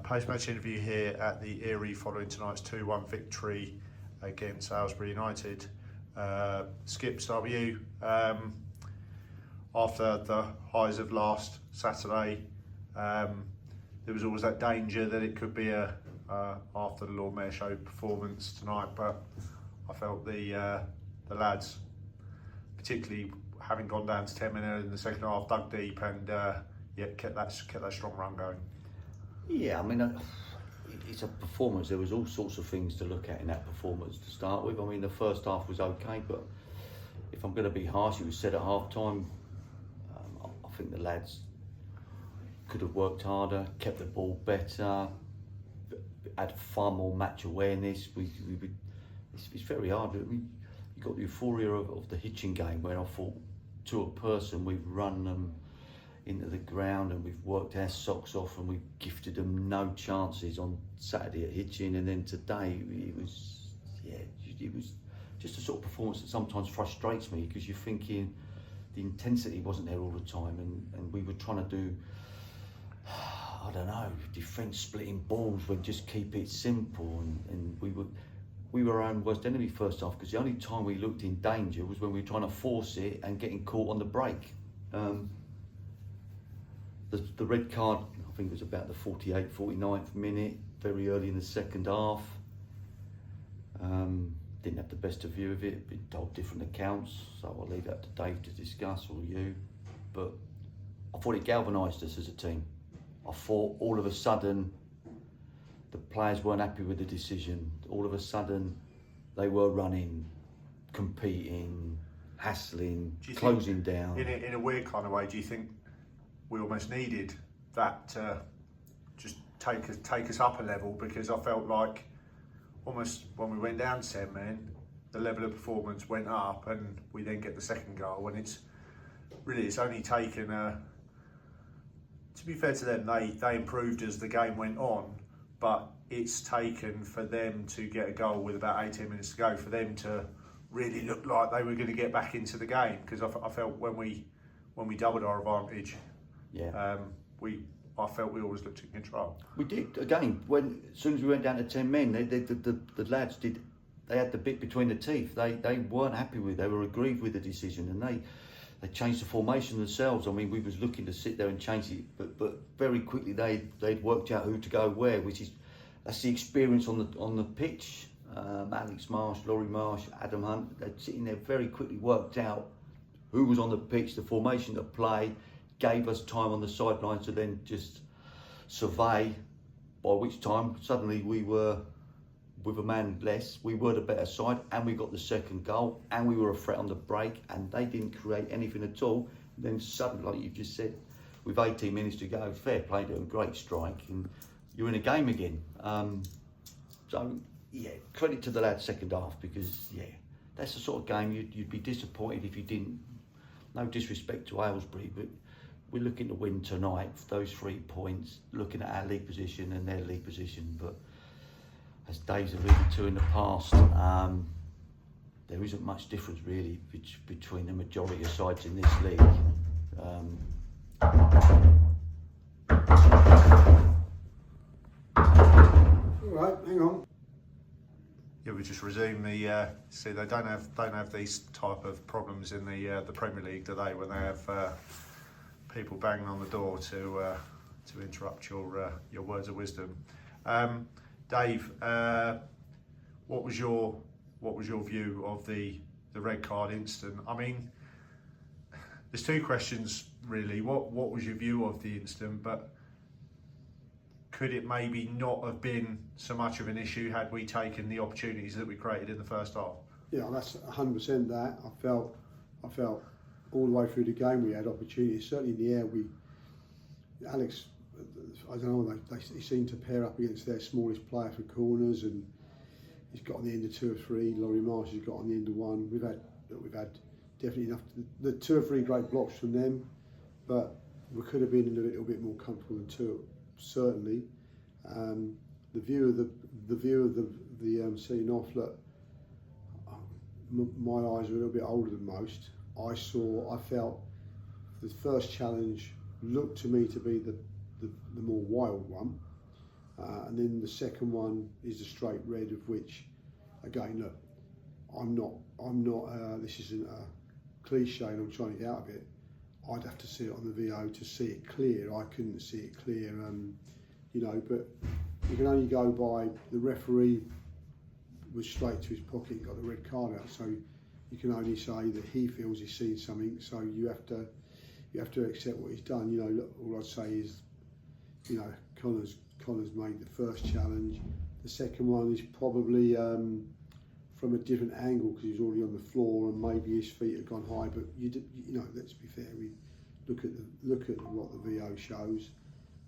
Post-match interview here at the Eyrie following tonight's 2-1 victory against Aylesbury United. Skip, start with you. After the highs of last Saturday, there was always that danger that it could be a after the Lord Mayor Show performance tonight, but I felt the lads, particularly having gone down to 10 men in the second half, dug deep and kept that strong run going. Yeah, I mean, it's a performance. There was all sorts of things to look at in that performance to start with. I mean, the first half was okay, but if I'm going to be harsh, it was said at half time, I think the lads could have worked harder, kept the ball better, had far more match awareness. It's very hard. I mean, you got the euphoria of the hitching game, where I thought, to a person, we've run them into the ground and we've worked our socks off and we've gifted them no chances on Saturday at hitching, and then today it was just a sort of performance that sometimes frustrates me, because you're thinking the intensity wasn't there all the time, and we were trying to do, I don't know, defence splitting balls, but just keep it simple, and we were our own worst enemy first half, because the only time we looked in danger was when we were trying to force it and getting caught on the break. The red card, I think it was about the 48th, 49th minute, very early in the second half. Didn't have the best of view of it, been told different accounts, so I'll leave that to Dave to discuss, or you. But I thought it galvanised us as a team. I thought all of a sudden the players weren't happy with the decision. All of a sudden they were running, competing, hassling, closing down. In a weird kind of way, do you think we almost needed that to just take us up a level? Because I felt like almost when we went down to 10 men, the level of performance went up, and we then get the second goal, and it's only taken to be fair to them, they improved as the game went on, but it's taken for them to get a goal with about 18 minutes to go for them to really look like they were going to get back into the game, because I felt when we doubled our advantage, I felt we always looked in control. We did, again, as soon as we went down to 10 men, the lads they had the bit between the teeth. They weren't happy with it, they were aggrieved with the decision, and they changed the formation themselves. I mean, we was looking to sit there and change it, but very quickly they'd worked out who to go where, that's the experience on the pitch. Alex Marsh, Laurie Marsh, Adam Hunt, they'd sitting there, very quickly worked out who was on the pitch, the formation to play, gave us time on the sideline to then just survey, by which time suddenly we were, with a man less, we were the better side, and we got the second goal, and we were a threat on the break, and they didn't create anything at all. And then suddenly, like you've just said, with 18 minutes to go, fair play to them, great strike, and you're in a game again. So yeah, credit to the lads second half, because that's the sort of game you'd be disappointed if you didn't. No disrespect to Aylesbury, but we're looking to win tonight, those 3 points, looking at our league position and their league position. But as Dave's alluded to in the past, there isn't much difference really between the majority of sides in this league. Right, hang on. Yeah, we just resume the. See, they don't have these type of problems in the Premier League, do they? When they have people banging on the door to interrupt your words of wisdom. Dave, what was your view of the red card incident? I mean, there's two questions really. What was your view of the incident? But could it maybe not have been so much of an issue had we taken the opportunities that we created in the first half? Yeah, that's 100% that. I felt all the way through the game we had opportunities. Certainly in the air, Alex, I don't know, they seemed to pair up against their smallest player for corners, and he's got on the end of 2 or 3. Laurie Marsh has got on the end of 1. We've had definitely enough. The 2 or 3 great blocks from them, but we could have been a little bit more comfortable than 2. Certainly, the view of the City North, look, my eyes are a little bit older than most. I felt the first challenge looked to me to be the more wild one, And then the second one is a straight red, of which, again, look, I'm not. This isn't a cliche, and I'm trying to get out of it. I'd have to see it on the VO to see it clear. I couldn't see it clear, but you can only go by the referee was straight to his pocket and got the red card out. So you can only say that he feels he's seen something. So you have to accept what he's done. Look, all I'd say is, Connor's made the first challenge. The second one is probably from a different angle because he's already on the floor and maybe his feet have gone high. But let's be fair. We look at what the VO shows.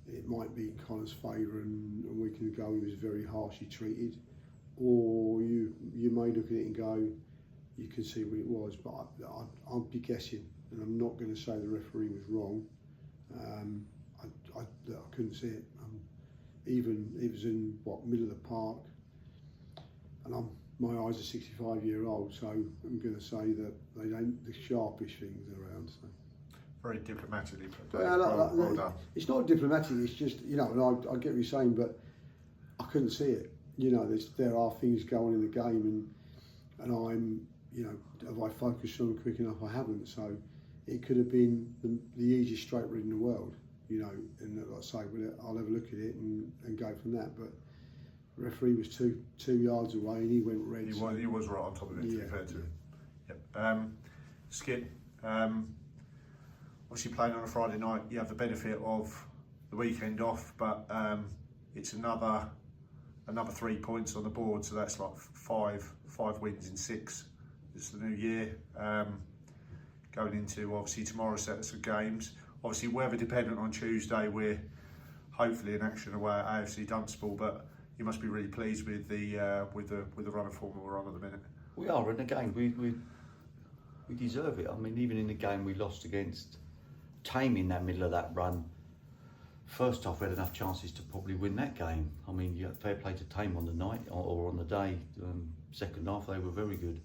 It might be in Connor's favour, and we can go, he was very harshly treated. Or you may look at it and go, you can see what it was, but I'll be guessing, and I'm not going to say the referee was wrong. I couldn't see it. Even it was in middle of the park, and my eyes are 65-year-old, so I'm going to say that they ain't the sharpest things around. So. Very diplomatically put. Well done. It's not diplomatic. It's just and I get what you're saying, but I couldn't see it. There are things going in the game, and I'm, have I focused on them quick enough? I haven't. So it could have been the easiest straight red in the world, and like I say, I'll have a look at it and go from that. But the referee was two yards away and he went red. He was right on top of it, to be fair to him. Yep. Skip, obviously playing on a Friday night, you have the benefit of the weekend off, but it's another 3 points on the board, so that's like five wins in 6. It's the new year. Going into obviously tomorrow's set of games. Obviously weather dependent on Tuesday. We're hopefully in action away at AFC Dunstable, but you must be really pleased with the run of form we're on at the minute. We are, and again we deserve it. I mean, even in the game we lost against Tame in that middle of that run. First half, we had enough chances to probably win that game. I mean, fair play to Tame on the night or on the day. Second half, they were very good.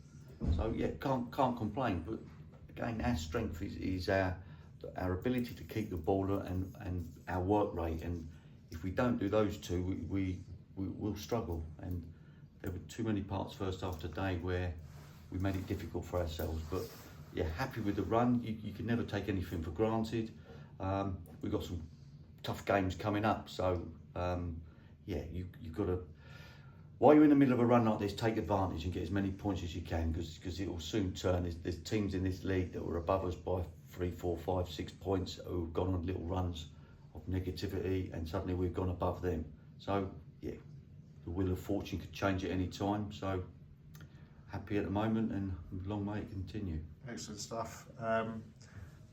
So yeah, can't complain. But again, our strength is our ability to keep the ball and our work rate. And if we don't do those two, we will struggle. And there were too many parts first half today where we made it difficult for ourselves. But yeah, happy with the run. You can never take anything for granted. We've got some tough games coming up, so you've got to, while you're in the middle of a run like this, take advantage and get as many points as you can, because it will soon turn. There's teams in this league that were above us by 3, 4, 5, 6 points who've gone on little runs of negativity, and suddenly we've gone above them. So yeah, the wheel of fortune could change at any time. So happy at the moment, and long may it continue. Excellent stuff.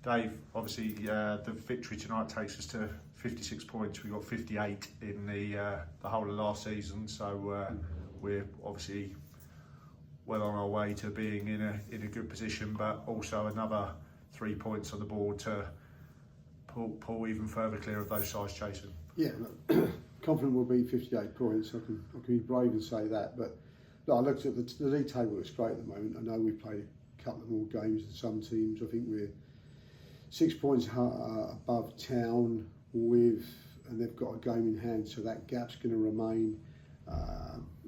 Dave, obviously the victory tonight takes us to 56 points. We got 58 in the whole of last season, so we're obviously well on our way to being in a good position, but also another 3 points on the board to pull even further clear of those sides chasing. Yeah, look, confident we'll beat 58 points. I can be brave and say that, but no, I looked at the league table. It's great at the moment. I know we played a couple of more games than some teams. I think we're 6 points above Town and they've got a game in hand, so that gap's going to remain.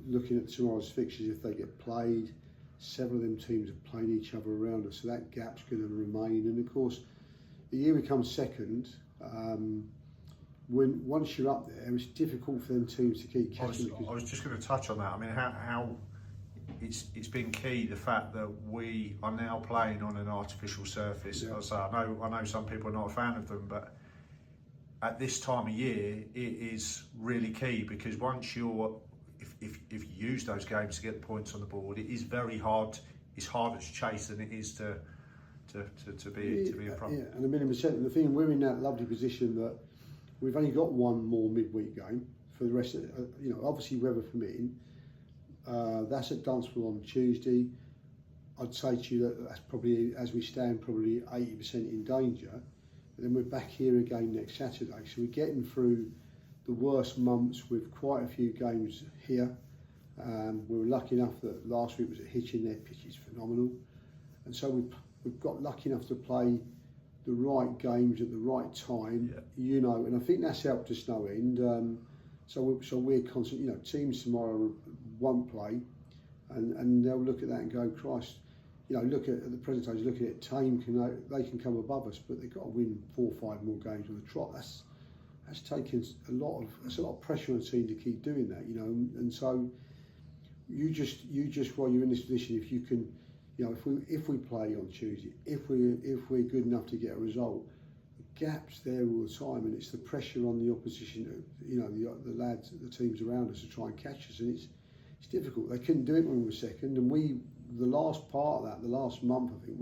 Looking at tomorrow's fixtures, if they get played, several of them teams are playing each other around us, so that gap's going to remain. And of course, the year we come second, once you're up there, it's difficult for them teams to keep catching. I was just going to touch on that. I mean, how it's been key, the fact that we are now playing on an artificial surface. Yeah. So I know some people are not a fan of them, but at this time of year, it is really key, because once if you use those games to get the points on the board, it is very hard. It's harder to chase than it is to be in front. Yeah, and 1,000,000%. And the thing, we're in that lovely position that we've only got one more midweek game for the rest of obviously weather permitting. That's at Dunstable on Tuesday. I'd say to you that's probably, as we stand, probably 80% in danger. But then we're back here again next Saturday. So we're getting through the worst months with quite a few games here. We were lucky enough that last week was at Hitchin. Their pitch is phenomenal. And so we've got lucky enough to play the right games at the right time, and I think that's helped us no end. So we're constant. You know, teams tomorrow won't play, and they'll look at that and go, Christ. You know, look at the presentation. Looking at Tame, they can come above us, but they've got to win 4 or 5 more games on the trot. That's taken a lot of pressure on the team to keep doing that. You know, and so you just while you're in this position, if you can, you know, if we play on Tuesday, if we're good enough to get a result, the gap's there all the time, and it's the pressure on the opposition. You know, the lads, the teams around us to try and catch us, and it's difficult. They couldn't do it when we were second, and the last part of that, the last month, I think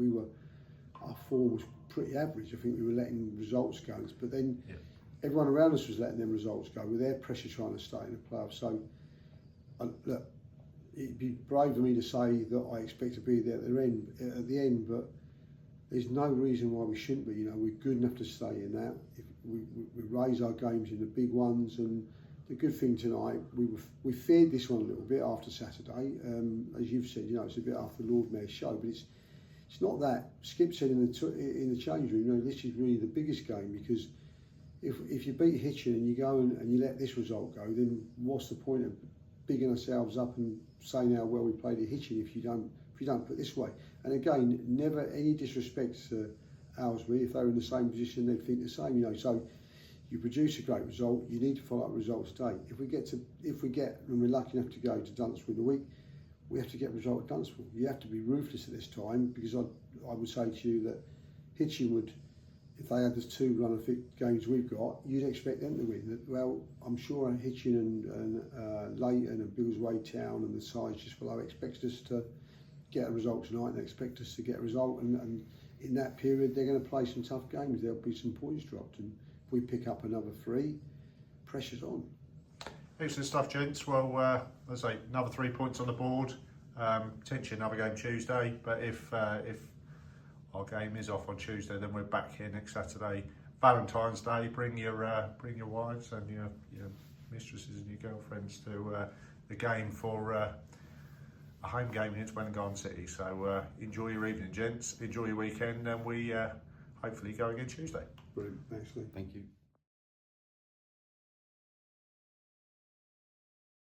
our form was pretty average. I think we were letting results go, but then everyone around us was letting them results go with their pressure trying to stay in the playoffs. So, look, it'd be brave of me to say that I expect to be there at the end, but there's no reason why we shouldn't be. You know, we're good enough to stay in that. If we raise our games in the big ones, and the good thing tonight, we feared this one a little bit after Saturday. As you've said, you know, it's a bit after the Lord Mayor's show, but it's not that. Skip said in the change room, you know, this is really the biggest game, because if you beat Hitchin and you go and you let this result go, then what's the point of bigging ourselves up and saying how well we played at Hitchin if you don't put it this way? And again, never any disrespect to Aylesbury. If they were in the same position, they'd think the same. You know, so. You produce a great result, you need to follow up results today. If we get and we're lucky enough to go to Dunstable in the week, we have to get a result at Dunstable. You have to be ruthless at this time, because I would say to you that Hitchin would, if they had the 2 run of games we've got, you'd expect them to win. Well, I'm sure Hitchin and Leighton and Biggleswade Town and the sides just below expect us to get a result tonight, and they expect us to get a result, and in that period they're going to play some tough games. There'll be some points dropped, and if we pick up another 3, pressure's on. Excellent stuff, gents. Well, let's say another 3 points on the board. Potentially another game Tuesday, but if our game is off on Tuesday, then we're back here next Saturday. Valentine's Day. Bring your wives and your mistresses and your girlfriends to the game for a home game against Wellington City. So enjoy your evening, gents. Enjoy your weekend, and we hopefully go again Tuesday. Brilliant. Thanks, Lee. Thank you.